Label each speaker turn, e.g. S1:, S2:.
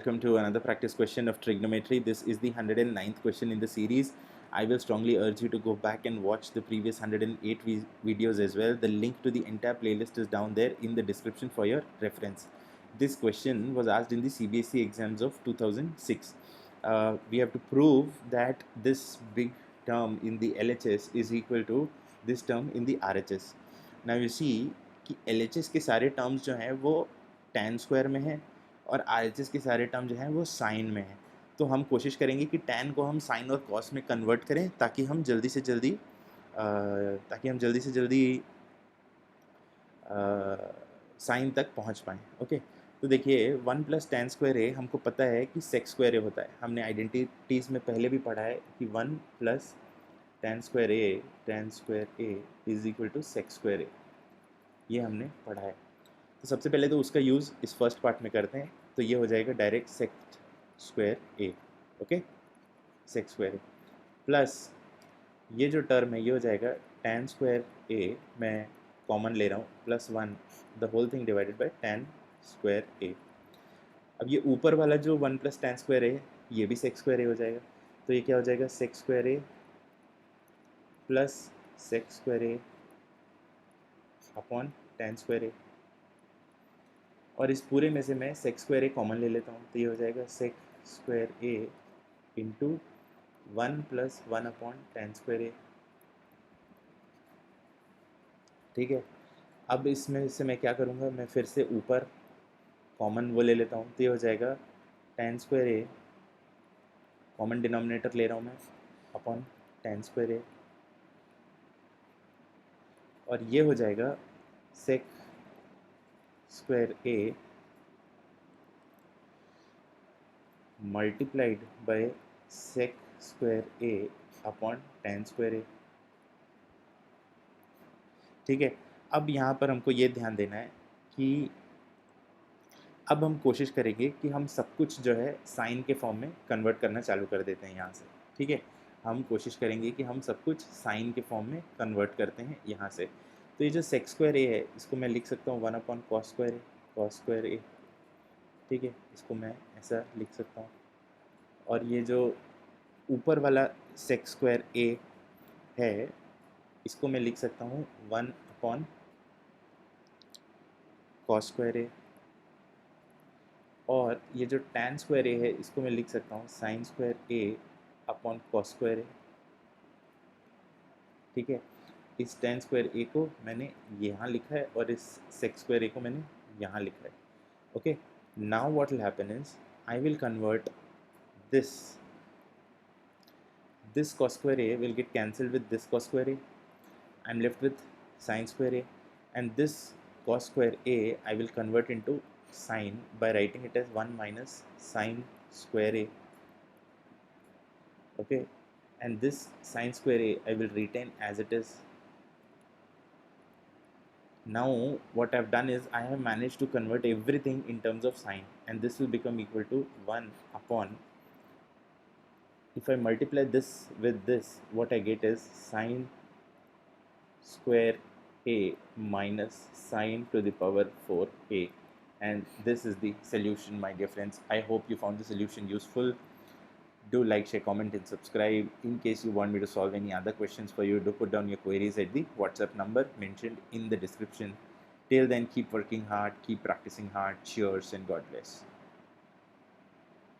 S1: Welcome to another practice question of trigonometry. This is the 109th question in the series. I will strongly urge you to go back and watch the previous 108 videos as well. The link to the entire playlist is down there in the description for your reference. This question was asked in the CBSE exams of 2006. We have to prove that this big term in the LHS is equal to this term in the RHS. Now you see कि LHS के सारे terms जो हैं वो tan square में है और RHS के सारे टर्म जो हैं वो साइन में है। तो हम कोशिश करेंगे कि tan को हम साइन और कॉस में कन्वर्ट करें ताकि हम जल्दी से जल्दी साइन तक पहुंच पाएँ। ओके, तो देखिए 1 प्लस टेन स्क्वायर ए हमको पता है कि सेक स्क्वायर ए होता है। हमने आइडेंटिटीज़ में पहले भी पढ़ा है कि 1 plus tan square A is equal to sec square A, ये हमने पढ़ा है। तो सबसे पहले तो उसका यूज़ इस फर्स्ट पार्ट में करते हैं। तो ये हो जाएगा डायरेक्ट सेक स्क्वायर ए, ओके, सेक स्क्वायर ए प्लस ये जो टर्म है ये हो जाएगा tan स्क्वायर ए, मैं कॉमन ले रहा हूँ, plus 1 the whole thing divided by tan square A. अब ये ऊपर वाला जो 1 प्लस tan स्क्वायर ए ये भी सेक स्क्वायर ए हो जाएगा। तो ये क्या हो जाएगा sec square A plus sec square A upon tan square ए, और इस पूरे में से मैं सेक स्क्वायर ए कॉमन ले लेता हूँ। तो ये हो जाएगा sec square A into 1 plus 1 upon tan square A. ठीक है, अब इसमें से मैं क्या करूँगा, मैं फिर से ऊपर कॉमन वो ले लेता हूँ। तो ये हो जाएगा टेन स्क्वायर ए, कॉमन डिनोमिनेटर ले रहा हूँ मैं, अपॉन टेन स्क्वायर ए, और ये हो जाएगा sec square A multiplied by sec square A upon tan square A. ठीक है, अब यहाँ पर हमको ये ध्यान देना है कि अब हम कोशिश करेंगे कि हम सब कुछ जो है साइन के फॉर्म में कन्वर्ट करना चालू कर देते हैं यहाँ से। ठीक है, हम कोशिश करेंगे कि हम सब कुछ साइन के फॉर्म में कन्वर्ट करते हैं यहाँ से। तो ये जो सेक स्क्वायर ए है इसको मैं लिख सकता हूँ 1 अपॉन कॉस स्क्वायर ए। ठीक है, इसको मैं ऐसा लिख सकता हूँ, और ये जो ऊपर वाला सेक स्क्वायर ए है इसको मैं लिख सकता हूँ 1 अपॉन कॉस स्क्वायर ए, और ये जो tan स्क्वायर ए है इसको मैं लिख सकता हूँ sine square A upon cos square A. ठीक है, इस tan स्क्वायर ए को मैंने यहाँ लिखा है और इस सेक स्क्वायर ए को मैंने यहाँ लिखा है। Okay, now what will happen is I will convert this cos square a will get cancelled with this cos square a. I'm left with sin square a, and this cos square a I will convert into sin by writing it as 1 minus sin square a. Okay, and this sin square a I will retain as it is. Now what I've done is I have managed to convert everything in terms of sin, and this will become equal to 1 upon, if I multiply this with this, what I get is sin square a minus sin to the power 4a, and this is the solution, my dear friends. I hope you found the solution useful. Do like, share, comment and subscribe. In case you want me to solve any other questions for you, do put down your queries at the WhatsApp number mentioned in the description. Till then, keep working hard, keep practicing hard. Cheers and God bless.